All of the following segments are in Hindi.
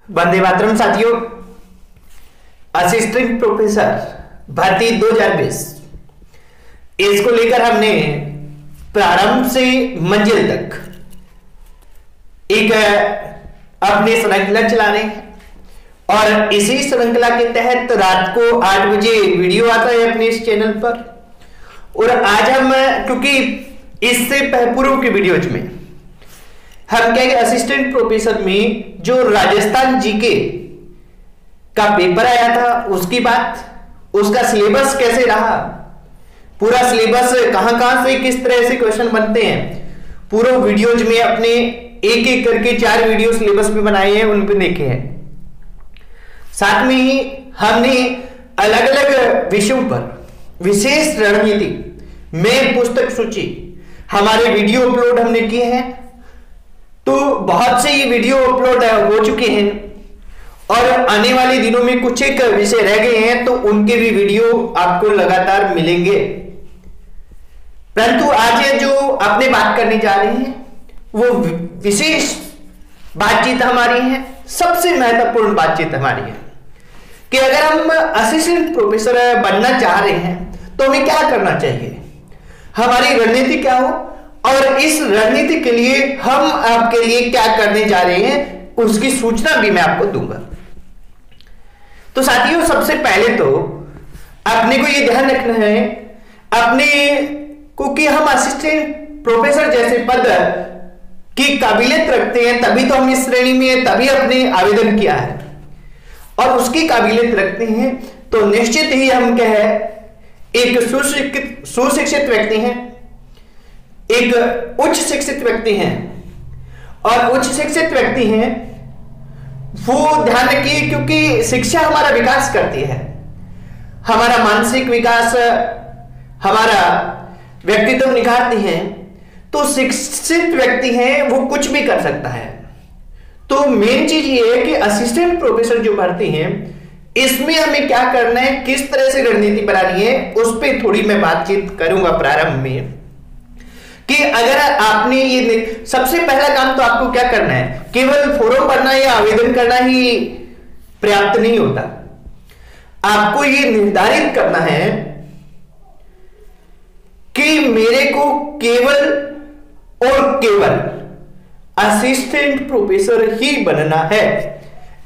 वंदे मातरम साथियों। असिस्टेंट प्रोफेसर भर्ती 2020 इसको लेकर हमने प्रारंभ से मंजिल तक एक अपनी श्रृंखला चला रहे हैं और इसी श्रृंखला के तहत रात को 8 बजे वीडियो आता है अपने इस चैनल पर। और आज हम क्योंकि इससे पूर्व की वीडियोज में हम क्या असिस्टेंट प्रोफेसर में जो राजस्थान जीके का पेपर आया था उसकी बात, उसका सिलेबस कैसे रहा, पूरा सिलेबस कहां से किस तरह से क्वेश्चन बनते हैं, पूरा वीडियोज में अपने एक एक करके 4 वीडियो सिलेबस पे बनाए हैं, उन पे देखे हैं। साथ में ही हमने अलग अलग विषयों पर विशेष रणनीति में पुस्तक सूची हमारे वीडियो अपलोड हमने किए हैं। तो बहुत से ये वीडियो अपलोड हो चुके हैं और आने वाले दिनों में कुछ एक विषय रह गए हैं, तो उनके भी वीडियो आपको लगातार मिलेंगे। परंतु आज जो अपने बात करने जा रहे हैं वो विशेष बातचीत हमारी है, सबसे महत्वपूर्ण बातचीत हमारी है कि अगर हम असिस्टेंट प्रोफेसर बनना चाह रहे हैं तो हमें क्या करना चाहिए, हमारी रणनीति क्या हो और इस रणनीति के लिए हम आपके लिए क्या करने जा रहे हैं उसकी सूचना भी मैं आपको दूंगा। तो साथियों, सबसे पहले तो अपने को यह ध्यान रखना है अपने को कि हम असिस्टेंट प्रोफेसर जैसे पद की काबिलियत रखते हैं, तभी तो हम इस श्रेणी में तभी अपने आवेदन किया है और उसकी काबिलियत रखते हैं तो निश्चित ही हम क्या है एक सुशिक्षित व्यक्ति हैं, एक उच्च शिक्षित व्यक्ति हैं। और उच्च शिक्षित व्यक्ति हैं वो ध्यान रखिए क्योंकि शिक्षा हमारा विकास करती है, हमारा मानसिक विकास, हमारा व्यक्तित्व निखारती है। तो शिक्षित व्यक्ति हैं वो कुछ भी कर सकता है। तो मेन चीज ये है कि असिस्टेंट प्रोफेसर जो भर्ती हैं इसमें हमें क्या करना है, किस तरह से रणनीति बनानी है, उस पर थोड़ी मैं बातचीत करूंगा प्रारंभ में। कि अगर आपने ये सबसे पहला काम तो आपको क्या करना है, केवल फॉर्म भरना या आवेदन करना ही पर्याप्त नहीं होता। आपको ये निर्धारित करना है कि मेरे को केवल और केवल असिस्टेंट प्रोफेसर ही बनना है।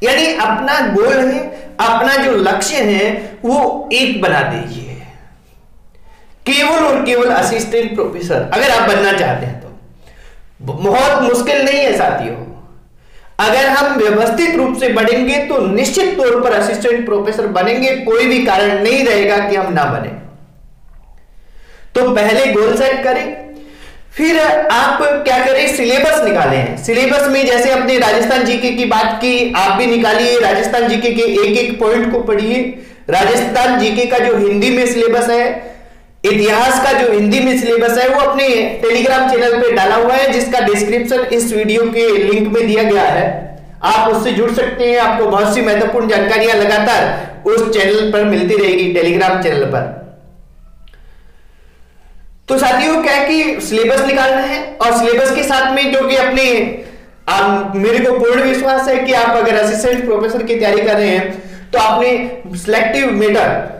यानी अपना गोल है, अपना जो लक्ष्य है वो एक बना दीजिए, केवल और केवल असिस्टेंट प्रोफेसर अगर आप बनना चाहते हैं तो बहुत मुश्किल नहीं है साथियों। अगर हम व्यवस्थित रूप से बढ़ेंगे तो निश्चित तौर पर असिस्टेंट प्रोफेसर बनेंगे, कोई भी कारण नहीं रहेगा कि हम ना बने। तो पहले गोल सेट करें, फिर आप क्या करें, सिलेबस निकालें। सिलेबस में जैसे अपने राजस्थान जीके की बात की, आप भी निकालिए, राजस्थान जीके के एक एक पॉइंट को पढ़िए। राजस्थान जीके का जो हिंदी में सिलेबस है, इतिहास का जो हिंदी में सिलेबस है वो अपने टेलीग्राम चैनल पे डाला हुआ है, जिसका डिस्क्रिप्शन इस वीडियो के लिंक में दिया गया है। आप उससे जुड़ सकते हैं, आपको बहुत सी महत्वपूर्ण जानकारियां लगातार उस चैनल पर मिलती रहेगी, टेलीग्राम चैनल पर। तो साथियों क्या है कि सिलेबस निकालना है और सिलेबस के साथ में जो कि अपने मेरे को पूर्ण विश्वास है कि आप अगर असिस्टेंट प्रोफेसर की तैयारी कर रहे हैं तो आपने सिलेक्टिव मेटर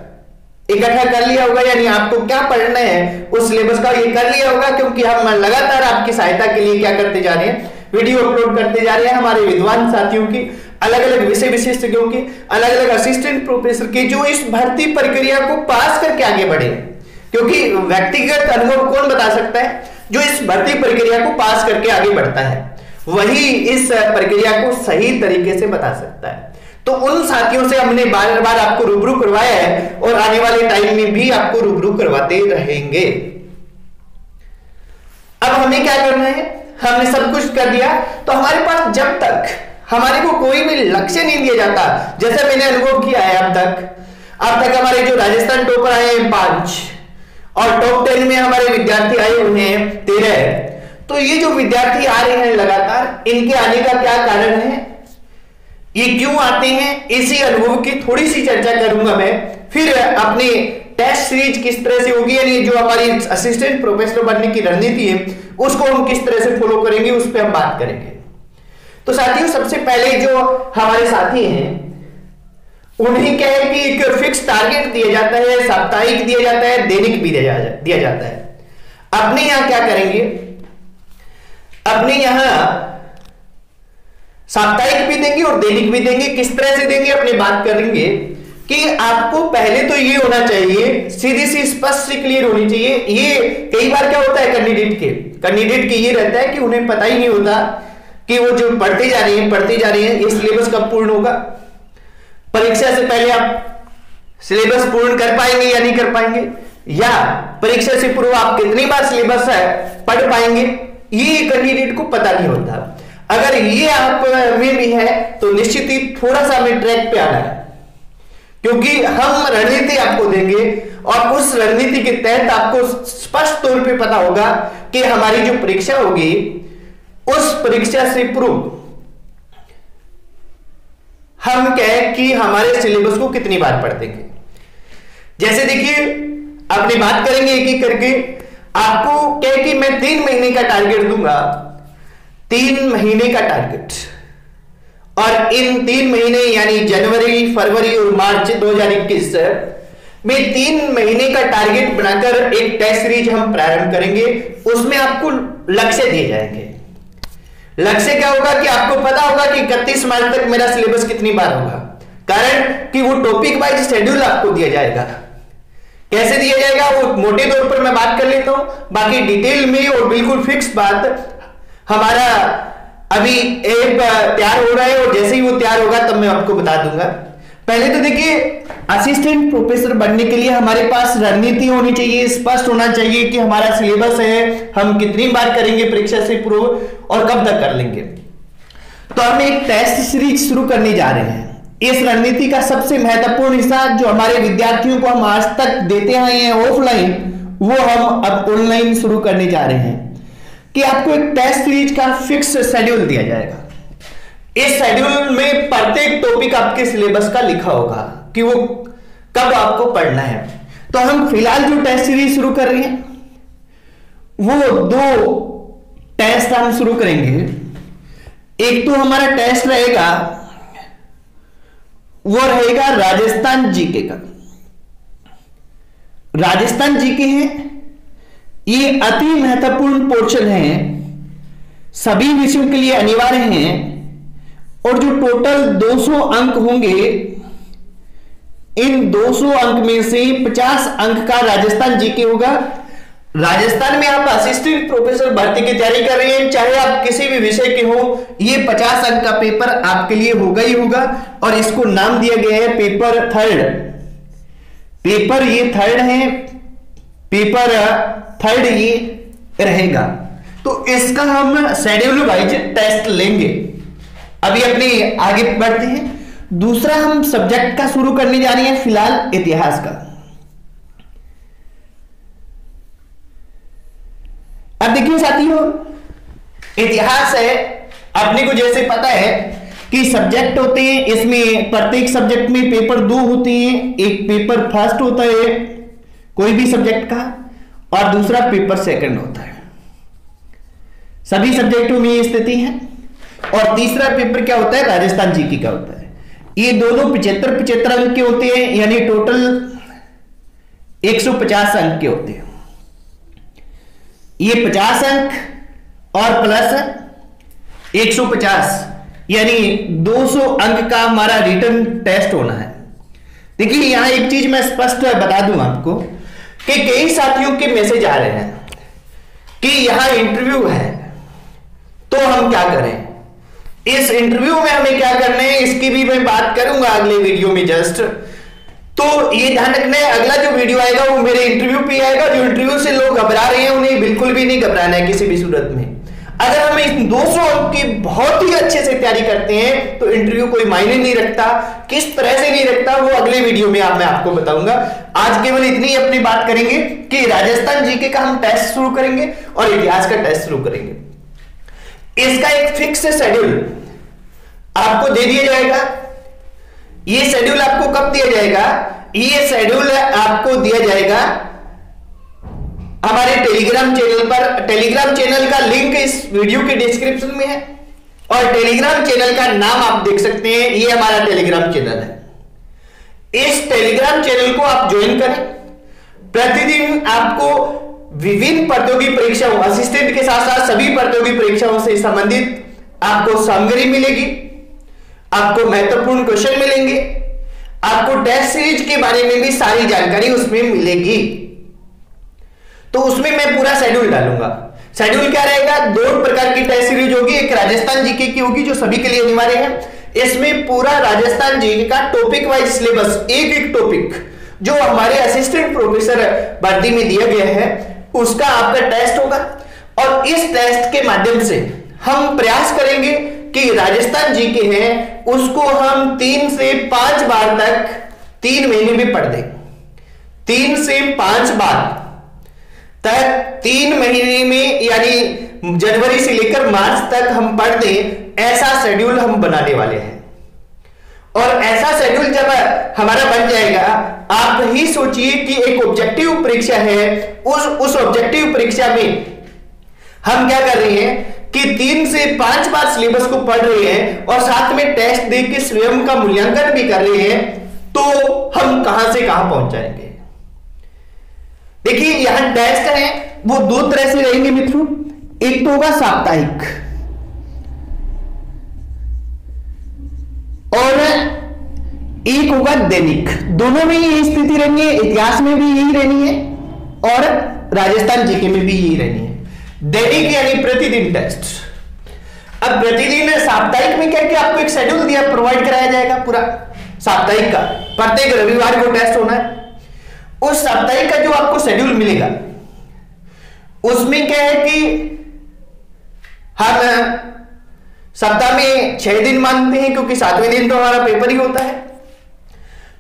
इकट्ठा कर लिया होगा, यानी आपको क्या पढ़ना है उस सिलेबस का ये कर लिया होगा। क्योंकि हम लगातार आपकी सहायता के लिए क्या करते जा रहे हैं, वीडियो अपलोड करते जा रहे हैं हमारे विद्वान साथियों की, अलग अलग विषय विशेषज्ञों की, अलग अलग असिस्टेंट प्रोफेसर के जो इस भर्ती प्रक्रिया को पास करके आगे बढ़े। क्योंकि व्यक्तिगत अनुभव कौन बता सकता है, जो इस भर्ती प्रक्रिया को पास करके आगे बढ़ता है वही इस प्रक्रिया को सही तरीके से बता सकता है। तो उन साथियों से हमने बार बार आपको रूबरू करवाया है और आने वाले टाइम में भी आपको रूबरू करवाते रहेंगे। अब हमें क्या करना है, हमने सब कुछ कर दिया तो हमारे पास जब तक हमारे को कोई भी लक्ष्य नहीं दिया जाता, जैसे मैंने अनुभव किया है अब तक हमारे जो राजस्थान टॉपर आए हैं 5 और टॉप 10 में हमारे विद्यार्थी आए हुए हैं 13। तो ये जो विद्यार्थी आ रहे हैं लगातार, इनके आने का क्या कारण है, ये क्यों आते हैं, इसी अनुभव की थोड़ी सी चर्चा करूंगा मैं। फिर अपने टेस्ट सीरीज किस तरह से होगी, यानी जो हमारी असिस्टेंट प्रोफेसर बनने की रणनीति है उसको हम किस तरह से फॉलो करेंगे उस पर हम बात करेंगे। तो साथियों सबसे पहले जो हमारे साथी हैं उन्हें क्या है कि एक फिक्स टारगेट दिया जाता है, साप्ताहिक दिया जाता है, दैनिक भी दिया जाता है। अपने यहां क्या करेंगे, अपने यहां साप्ताहिक भी देंगे और दैनिक भी देंगे। किस तरह से देंगे अपने बात करेंगे कि आपको पहले तो ये होना चाहिए, सीधी सी स्पष्ट सी क्लियर होनी चाहिए। ये कई बार क्या होता है कैंडिडेट के ये रहता है कि उन्हें पता ही नहीं होता कि वो जो पढ़ते जा रही हैं ये सिलेबस कब पूर्ण होगा। परीक्षा से पहले आप सिलेबस पूर्ण कर पाएंगे या नहीं कर पाएंगे, या परीक्षा से पूर्व आप कितनी बार सिलेबस है पढ़ पाएंगे, ये कैंडिडेट को पता नहीं होता। अगर ये आप में भी है तो निश्चित ही थोड़ा सा हमें ट्रैक पे आना है, क्योंकि हम रणनीति आपको देंगे और उस रणनीति के तहत आपको स्पष्ट तौर पे पता होगा कि हमारी जो परीक्षा होगी उस परीक्षा से पूर्व हम कहें कि हमारे सिलेबस को कितनी बार पढ़ देंगे। जैसे देखिए अपनी बात करेंगे एक एक करके। आपको कहे कि मैं 3 महीने का टारगेट दूंगा, 3 महीने का टारगेट, और इन 3 महीने यानी जनवरी, फरवरी और मार्च 2021 में 3 महीने का टारगेट बनाकर एक टेस्ट सीरीज हम प्रारंभ करेंगे। उसमें आपको लक्ष्य दिए जाएंगे। लक्ष्य क्या होगा कि आपको पता होगा कि 31 मार्च तक मेरा सिलेबस कितनी बार होगा, कारण कि वो टॉपिक वाइज शेड्यूल आपको दिया जाएगा। कैसे दिया जाएगा वो मोटे तौर पर मैं बात कर लेता हूं, बाकी डिटेल में और बिल्कुल फिक्स बात हमारा अभी एक तैयार हो रहा है और जैसे ही वो तैयार होगा तब मैं आपको बता दूंगा। पहले तो देखिए असिस्टेंट प्रोफेसर बनने के लिए हमारे पास रणनीति होनी चाहिए, स्पष्ट होना चाहिए कि हमारा सिलेबस है, हम कितनी बार करेंगे परीक्षा से पूर्व और कब तक कर लेंगे। तो हम एक टेस्ट सीरीज शुरू करने जा रहे हैं। इस रणनीति का सबसे महत्वपूर्ण हिस्सा जो हमारे विद्यार्थियों को हम आज तक देते आए हैं ऑफलाइन, वो हम अब ऑनलाइन शुरू करने जा रहे हैं कि आपको एक टेस्ट सीरीज का फिक्स शेड्यूल दिया जाएगा। इस शेड्यूल में प्रत्येक टॉपिक आपके सिलेबस का लिखा होगा कि वो कब आपको पढ़ना है। तो हम फिलहाल जो टेस्ट सीरीज शुरू कर रहे हैं वो 2 टेस्ट हम शुरू करेंगे। एक तो हमारा टेस्ट रहेगा वो रहेगा राजस्थान जीके का। राजस्थान जीके है, ये अति महत्वपूर्ण पोर्शन है, सभी विषयों के लिए अनिवार्य हैं और जो टोटल 200 अंक होंगे, इन 200 अंक में से 50 अंक का राजस्थान जीके होगा। राजस्थान में आप असिस्टेंट प्रोफेसर भर्ती की तैयारी कर रहे हैं, चाहे आप किसी भी विषय के हो, ये 50 अंक का पेपर आपके लिए होगा ही होगा। और इसको नाम दिया गया है पेपर थर्ड। पेपर ये थर्ड है, पेपर थर्ड ये रहेगा। तो इसका हम शेड्यूल वाइज टेस्ट लेंगे। अभी अपने आगे बढ़ते हैं। दूसरा हम सब्जेक्ट का शुरू करने जा रहे हैं फिलहाल इतिहास का। अब देखिए साथियों, इतिहास है, अपने को जैसे पता है कि सब्जेक्ट होते हैं, इसमें प्रत्येक सब्जेक्ट में पेपर 2 होते हैं। एक पेपर फर्स्ट होता है कोई भी सब्जेक्ट का और दूसरा पेपर सेकंड होता है। सभी सब्जेक्टों में ये स्थिति है। और तीसरा पेपर क्या होता है, राजस्थान जीके का होता है। ये दोनों 75 अंक के होते हैं, यानी टोटल 150 अंक के होते हैं। ये 50 अंक और प्लस 150 यानी 200 अंक का हमारा रिटन टेस्ट होना है। देखिए यहां एक चीज मैं स्पष्ट बता दूं आपको कि कई साथियों के मैसेज आ रहे हैं कि यहां इंटरव्यू है, तो हम क्या करें। इस इंटरव्यू में हमें क्या करना है इसकी भी मैं बात करूंगा अगले वीडियो में जस्ट। तो ये ध्यान रखना है, अगला जो वीडियो आएगा वो मेरे इंटरव्यू पे आएगा। जो इंटरव्यू से लोग घबरा रहे हैं उन्हें बिल्कुल भी नहीं घबराना है किसी भी सूरत में। अगर हम इस 200 अंक की बहुत ही अच्छे से तैयारी करते हैं तो इंटरव्यू कोई मायने नहीं रखता। किस तरह से नहीं रखता वो अगले वीडियो में मैं आपको बताऊंगा। आज केवल इतनी अपनी बात करेंगे कि राजस्थान जीके का हम टेस्ट शुरू करेंगे और इतिहास का टेस्ट शुरू करेंगे। इसका एक फिक्स शेड्यूल आपको दे दिया जाएगा। ये शेड्यूल आपको कब दिया जाएगा, ये शेड्यूल आपको दिया जाएगा हमारे टेलीग्राम चैनल पर। टेलीग्राम चैनल का लिंक इस वीडियो के डिस्क्रिप्शन में है। और टेलीग्राम चैनल का नाम आप देख सकते हैं, ये हमारा टेलीग्राम चैनल है। इस टेलीग्राम चैनल को आप ज्वाइन करें। प्रतिदिन आपको विभिन्न प्रतियोगी परीक्षाओं, असिस्टेंट के साथ साथ सभी प्रतियोगी परीक्षाओं से संबंधित आपको सामग्री मिलेगी, आपको महत्वपूर्ण क्वेश्चन मिलेंगे, आपको टेस्ट सीरीज के बारे में भी सारी जानकारी उसमें मिलेगी। तो उसमें मैं पूरा शेड्यूल डालूंगा। शेड्यूल क्या रहेगा? 2 प्रकार की टेस्ट सीरीज होगी, एक राजस्थान जीके की होगी जो सभी के लिए अनिवार्य है। इसमें पूरा राजस्थान जीके का टॉपिक वाइज सिलेबस, एक एक टॉपिक जो हमारे असिस्टेंट प्रोफेसर भर्ती में दिया गया है उसका आपका टेस्ट होगा। और इस टेस्ट के माध्यम से हम प्रयास करेंगे कि राजस्थान जीके है उसको हम 3 से 5 बार तक 3 महीने में पढ़ दें। 3 से 5 बार तक 3 महीने में, यानी जनवरी से लेकर मार्च तक हम पढ़ दें, ऐसा शेड्यूल हम बनाने वाले हैं। और ऐसा शेड्यूल जब हमारा बन जाएगा, आप ही सोचिए कि एक ऑब्जेक्टिव परीक्षा है, उस ऑब्जेक्टिव परीक्षा में हम क्या कर रहे हैं कि 3 से 5 बार सिलेबस को पढ़ रहे हैं और साथ में टेस्ट दे के स्वयं का मूल्यांकन भी कर रहे हैं, तो हम कहां से कहां पहुंच जाएंगे। देखिए यहां टेस्ट है वो 2 तरह से रहेंगे मित्रों। एक तो होगा साप्ताहिक और एक होगा दैनिक। दोनों में यही स्थिति रहनी है, इतिहास में भी यही रहनी है और राजस्थान जीके में भी यही रहनी है। दैनिक यानी प्रतिदिन टेस्ट। अब प्रतिदिन साप्ताहिक में क्या कि आपको एक शेड्यूल दिया, प्रोवाइड कराया जाएगा पूरा साप्ताहिक का, प्रत्येक रविवार को टेस्ट होना है। उस साप्ताहिक का जो आपको शेड्यूल मिलेगा उसमें क्या है कि हम सप्ताह में 6 दिन मानते हैं क्योंकि 7वें दिन तो हमारा पेपर ही होता है।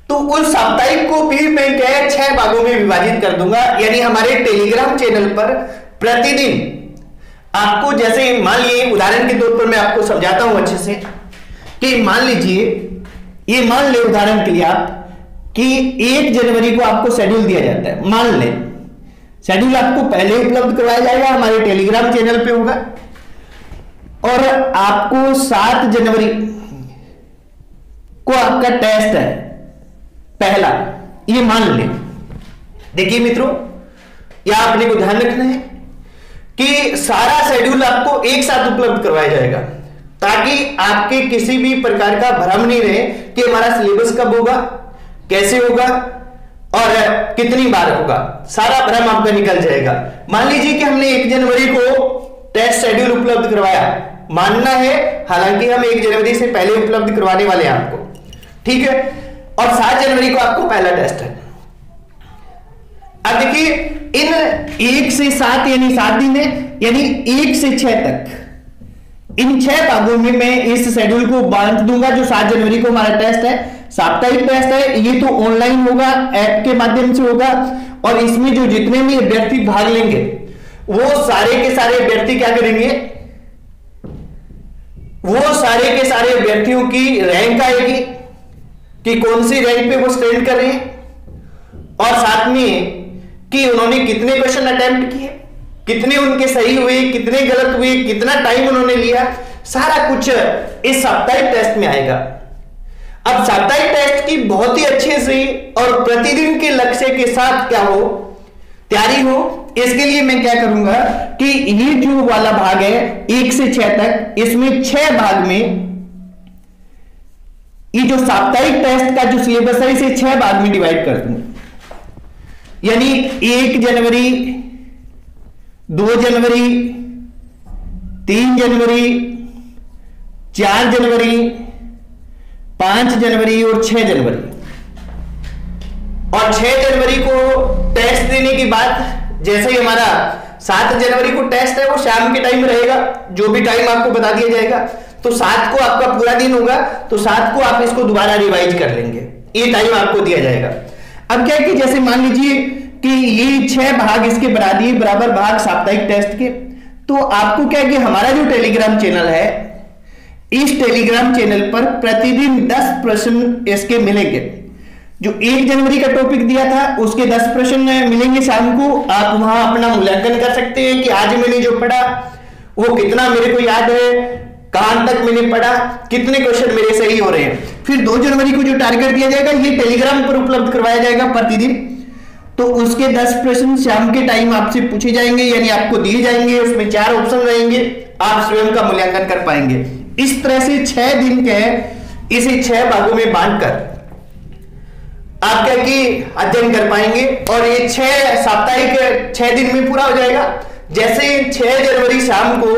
तो उस साप्ताहिक को भी मैं क्या है 6 भागों में विभाजित कर दूंगा। यानी हमारे टेलीग्राम चैनल पर प्रतिदिन आपको, जैसे मान लीजिए उदाहरण के तौर पर मैं आपको समझाता हूं अच्छे से कि मान लीजिए, ये मान ले उदाहरण के लिए आप कि 1 जनवरी को आपको शेड्यूल दिया जाता है। मान ले शेड्यूल आपको पहले उपलब्ध करवाया जाएगा, हमारे टेलीग्राम चैनल पे होगा और आपको 7 जनवरी को आपका टेस्ट है पहला, ये मान ले। देखिए मित्रों, यह आपने को ध्यान रखना है कि सारा शेड्यूल आपको एक साथ उपलब्ध करवाया जाएगा ताकि आपके किसी भी प्रकार का भ्रम नहीं रहे कि हमारा सिलेबस कब होगा, कैसे होगा और कितनी बार होगा। सारा भ्रम आपका निकल जाएगा। मान लीजिए कि हमने 1 जनवरी को टेस्ट शेड्यूल उपलब्ध करवाया, मानना है हालांकि हम 1 जनवरी से पहले उपलब्ध करवाने वाले हैं आपको, ठीक है, और 7 जनवरी को आपको पहला टेस्ट है। अब देखिए इन 1 से 7 यानी 7 दिन है, यानी 1 से 6 तक इन 6 भागों में मैं इस शेड्यूल को बांट दूंगा। जो 7 जनवरी को हमारा टेस्ट है, साप्ताहिक टेस्ट है, ये तो ऑनलाइन होगा, ऐप के माध्यम से होगा और इसमें जो जितने भी अभ्यर्थी भाग लेंगे वो सारे के सारे अभ्यर्थी क्या करेंगे, वो सारे के सारे अभ्यर्थियों की रैंक आएगी कि कौन सी रैंक पे वो स्टैंड कर रहे हैं और साथ में कि उन्होंने कितने क्वेश्चन अटेम्प्ट किए, कितने उनके सही हुए, कितने गलत हुए, कितना टाइम उन्होंने लिया, सारा कुछ इस साप्ताहिक टेस्ट में आएगा। अब साप्ताहिक टेस्ट की बहुत ही अच्छे से और प्रतिदिन के लक्ष्य के साथ क्या हो, तैयारी हो, इसके लिए मैं क्या करूंगा कि ये जो वाला भाग है 1 से 6 तक, इसमें 6 भाग में ये जो साप्ताहिक टेस्ट का जो सिलेबस है इसे 6 भाग में डिवाइड कर दूंगा। यानी 1 जनवरी, 2 जनवरी, 3 जनवरी, 4 जनवरी, 5 जनवरी और 6 जनवरी। और 6 जनवरी को टेस्ट देने के बाद, जैसे ही हमारा 7 जनवरी को टेस्ट है वो शाम के टाइम रहेगा, जो भी टाइम आपको बता दिया जाएगा, तो 7 को आपका पूरा दिन होगा, तो 7 को आप इसको दोबारा रिवाइज कर लेंगे, ये टाइम आपको दिया जाएगा। अब क्या है कि जैसे मान लीजिए कि ये 6 भाग इसके बना दिए, बराबर भाग साप्ताहिक टेस्ट के, तो आपको क्या है कि हमारा जो टेलीग्राम चैनल है, इस टेलीग्राम चैनल पर प्रतिदिन 10 प्रश्न इसके मिलेंगे। जो 1 जनवरी का टॉपिक दिया था उसके 10 प्रश्न मिलेंगे शाम को। आप वहां अपना मूल्यांकन कर सकते हैं कि आज मैंने जो पढ़ा वो कितना मेरे को याद है, कहां तक मैंने पढ़ा, कितने क्वेश्चन मेरे सही हो रहे हैं। फिर 2 जनवरी को जो टारगेट दिया जाएगा ये टेलीग्राम पर उपलब्ध करवाया जाएगा प्रतिदिन। तो उसके 10 प्रश्न शाम के टाइम आपसे पूछे जाएंगे, यानी आपको दिए जाएंगे, उसमें 4 ऑप्शन रहेंगे, आप स्वयं का मूल्यांकन कर पाएंगे। इस तरह से 6 दिन के इसे 6 भागों में बांटकर आप क्या कि अध्ययन कर पाएंगे और ये 6 साप्ताहिक 6 दिन में पूरा हो जाएगा। जैसे 6 जनवरी शाम को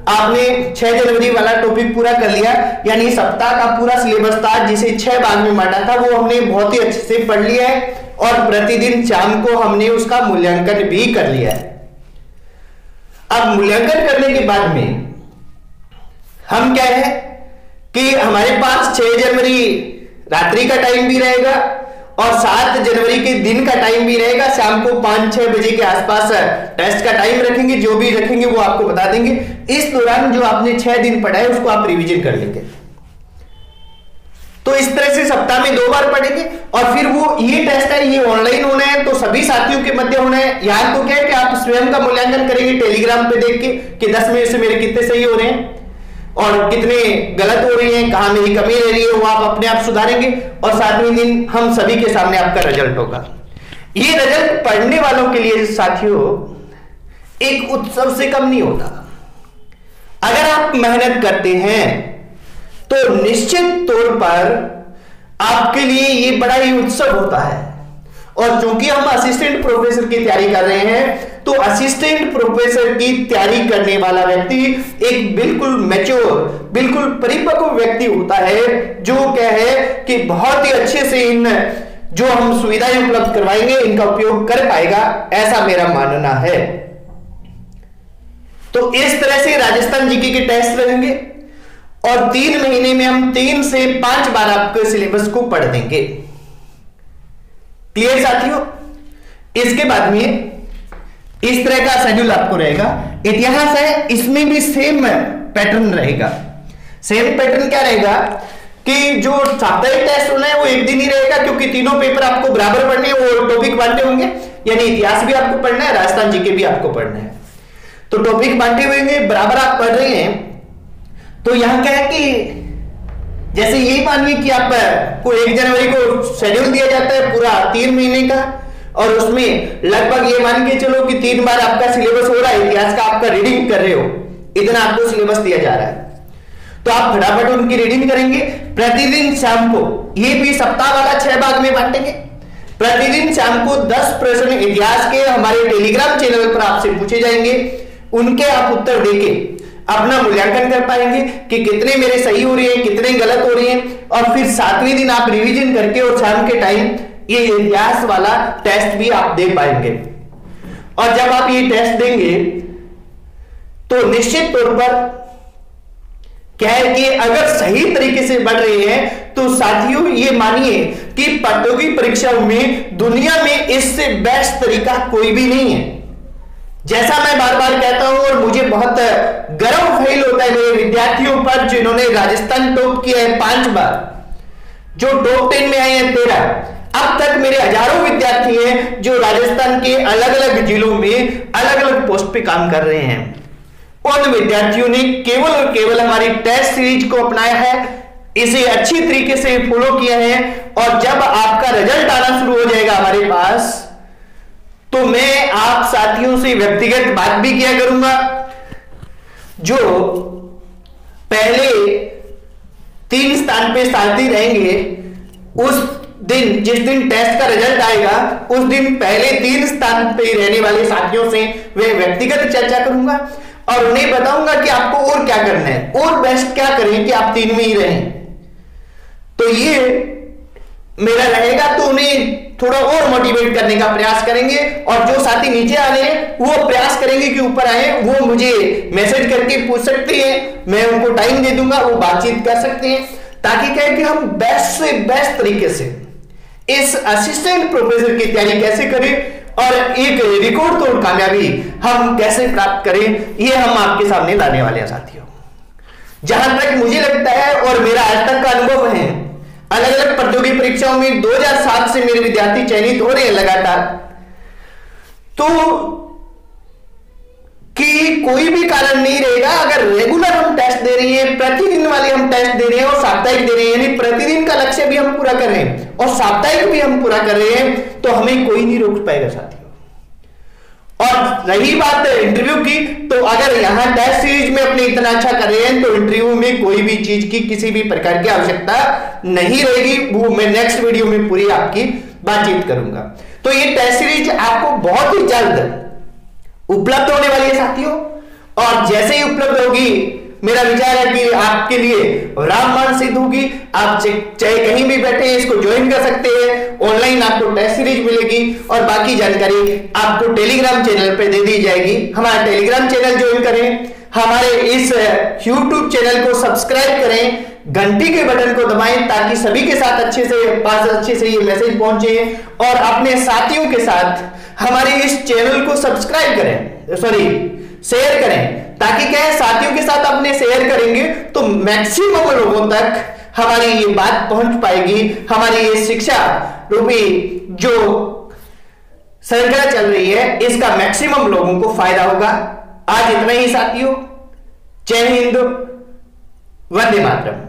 आपने 6 जनवरी वाला टॉपिक पूरा कर लिया, यानी सप्ताह का पूरा सिलेबस था जिसे 6 भाग में बांटा था, वो हमने बहुत ही अच्छे से पढ़ लिया है और प्रतिदिन शाम को हमने उसका मूल्यांकन भी कर लिया है। अब मूल्यांकन करने के बाद में हम क्या है कि हमारे पास 6 जनवरी रात्रि का टाइम भी रहेगा और 7 जनवरी के दिन का टाइम भी रहेगा। शाम को 5-6 बजे के आसपास टेस्ट का टाइम रखेंगे, जो भी रखेंगे वो आपको बता देंगे। इस दौरान जो आपने 6 दिन पढ़ा है उसको आप रिवीजन कर लेंगे। तो इस तरह से सप्ताह में 2 बार पढ़ेंगे और फिर वो ये टेस्ट है ये ऑनलाइन होना है, तो सभी साथियों के मध्य होना है। यहां तो क्या है कि आप स्वयं का मूल्यांकन करेंगे टेलीग्राम पे देख के कि 10 में से मेरे कितने सही हो रहे हैं और कितने गलत हो रही हैं, कहां मेरी कमी रह रही है, वो आप अपने आप सुधारेंगे और 7वें दिन हम सभी के सामने आपका रिजल्ट होगा। ये रिजल्ट पढ़ने वालों के लिए साथियों एक उत्सव से कम नहीं होता। अगर आप मेहनत करते हैं तो निश्चित तौर पर आपके लिए ये बड़ा ही उत्सव होता है। और चूंकि हम असिस्टेंट प्रोफेसर की तैयारी कर रहे हैं तो असिस्टेंट प्रोफेसर की तैयारी करने वाला व्यक्ति एक बिल्कुल मैच्योर, बिल्कुल परिपक्व व्यक्ति होता है जो क्या है कि बहुत ही अच्छे से इन जो हम सुविधाएं उपलब्ध करवाएंगे इनका उपयोग कर पाएगा, ऐसा मेरा मानना है। तो इस तरह से राजस्थान जीके के टेस्ट रहेंगे और 3 महीने में हम 3 से 5 बार आपके सिलेबस को पढ़ देंगे। क्लियर साथियों? इसके बाद में इस तरह का शेड्यूल आपको रहेगा। इतिहास है, इसमें भी सेम पैटर्न रहेगा। सेम पैटर्न क्या रहेगा कि जो साप्ताहिक टेस्ट होना है वो एक दिन ही रहेगा, क्योंकि तीनों पेपर आपको बराबर पढ़ने हैं, वो टॉपिक बांटे होंगे, यानी इतिहास भी आपको पढ़ना है, राजस्थान जीके भी आपको पढ़ना है। तो टॉपिक बांटे हुए हैं, बराबर आप पढ़ रहे हैं। तो यहां क्या है कि जैसे यही मानिए कि आपको 1 जनवरी को शेड्यूल दिया जाता है पूरा 3 महीने का और उसमें लगभग ये मान के चलो कि 3 बार आपका सिलेबस हो रहा है, इतिहास का आपका रीडिंग कर रहे हो, इतना आपको सिलेबस दिया जा रहा है। तो आप फटाफट उनकी रीडिंग करेंगे। प्रतिदिन शाम को, ये भी सप्ताह वाला 6 भाग में बांटेंगे। प्रतिदिन शाम को 10 प्रश्न इतिहास के हमारे टेलीग्राम चैनल पर आपसे पूछे जाएंगे, उनके आप उत्तर देके अपना मूल्यांकन कर पाएंगे कि कितने मेरे सही हो रही है, कितने गलत हो रही हैं। और फिर 7वें दिन आप रिवीजन करके और शाम के टाइम ये इतिहास वाला टेस्ट भी आप दे पाएंगे। और जब आप ये टेस्ट देंगे तो निश्चित तौर पर क्या है कि अगर सही तरीके से बढ़ रहे हैं तो साथियों ये मानिए कि प्रतियोगी परीक्षाओं में दुनिया में इससे बेस्ट तरीका कोई भी नहीं है। जैसा मैं बार बार कहता हूं और मुझे बहुत गर्व फील होता है मेरे विद्यार्थियों पर जिन्होंने राजस्थान टॉप किया है 5 बार, जो टॉप 10 में आए हैं 13। अब तक मेरे हजारों विद्यार्थी हैं जो राजस्थान के अलग अलग जिलों में अलग अलग पोस्ट पे काम कर रहे हैं। उन विद्यार्थियों ने केवल और केवल हमारी टेस्ट सीरीज को अपनाया है, इसे अच्छी तरीके से फॉलो किया है। और जब आपका रिजल्ट आना शुरू हो जाएगा हमारे पास तो मैं आप साथियों से व्यक्तिगत बात भी किया करूंगा। जो पहले 3 स्थान पे साथी रहेंगे, उस दिन जिस दिन टेस्ट का रिजल्ट आएगा उस दिन पहले 3 स्थान पे रहने वाले साथियों से वे व्यक्तिगत चर्चा करूंगा और उन्हें बताऊंगा कि आपको और क्या करना है और बेस्ट क्या करें कि आप 3 में ही रहें। तो ये मेरा रहेगा, तो उन्हें थोड़ा और मोटिवेट करने का प्रयास करेंगे। और जो साथी नीचे आ रहे हैं वो प्रयास करेंगे कि ऊपर आए, वो मुझे मैसेज करके पूछ सकते हैं, मैं उनको टाइम दे दूंगा, वो बातचीत कर सकते हैं, ताकि क्या है कि हम बेस्ट से बेस्ट तरीके से इस असिस्टेंट प्रोफेसर की तैयारी कैसे करें और एक रिकॉर्ड तोड़ कामयाबी हम कैसे प्राप्त करें, ये हम आपके सामने लाने वाले हैं साथियों। जहां तक मुझे लगता है और मेरा आज तक का अनुभव है, अलग अलग प्रतियोगी परीक्षाओं में 2007 से मेरे विद्यार्थी चयनित हो रहे हैं लगातार, तो कि कोई भी कारण नहीं रहेगा अगर रेगुलर हम टेस्ट दे रहे हैं, प्रतिदिन वाले हम टेस्ट दे रहे हैं और साप्ताहिक दे रहे हैं, यानी प्रतिदिन का लक्ष्य भी हम पूरा कर रहे हैं और साप्ताहिक भी हम पूरा कर रहे हैं, तो हमें कोई नहीं रोक पाएगा साथियों। और रही बात इंटरव्यू की, तो अगर यहां टेस्ट सीरीज में अपने इतना अच्छा कर रहे हैं तो इंटरव्यू में कोई भी चीज की किसी भी प्रकार की आवश्यकता नहीं रहेगी, वो मैं नेक्स्ट वीडियो में पूरी आपकी बातचीत करूंगा। तो ये टेस्ट सीरीज आपको बहुत ही जल्द उपलब्ध होने वाली है साथियों, और जैसे ही उपलब्ध होगी मेरा विचार है कि आपके लिए रामबाण सिद्ध होगी। आप चाहे कहीं भी बैठे इसको ज्वाइन कर सकते हैं, ऑनलाइन आपको टेस्ट सीरीज मिलेगी और बाकी जानकारी आपको टेलीग्राम चैनल पे दे दी जाएगी। हमारा टेलीग्राम चैनल ज्वाइन करें, हमारे इस यूट्यूब चैनल को सब्सक्राइब करें, घंटी के बटन को दबाएं ताकि सभी के साथ अच्छे से ये मैसेज पहुंचे, और अपने साथियों के साथ हमारे इस चैनल को सब्सक्राइब करें, शेयर करें, ताकि क्या है साथियों के साथ अपने शेयर करेंगे तो मैक्सिमम लोगों तक हमारी ये बात पहुंच पाएगी। हमारी ये शिक्षा रूपी जो श्रृंखला चल रही है इसका मैक्सिमम लोगों को फायदा होगा। आज इतना ही साथियों, जय हिंद, वंदे मातरम।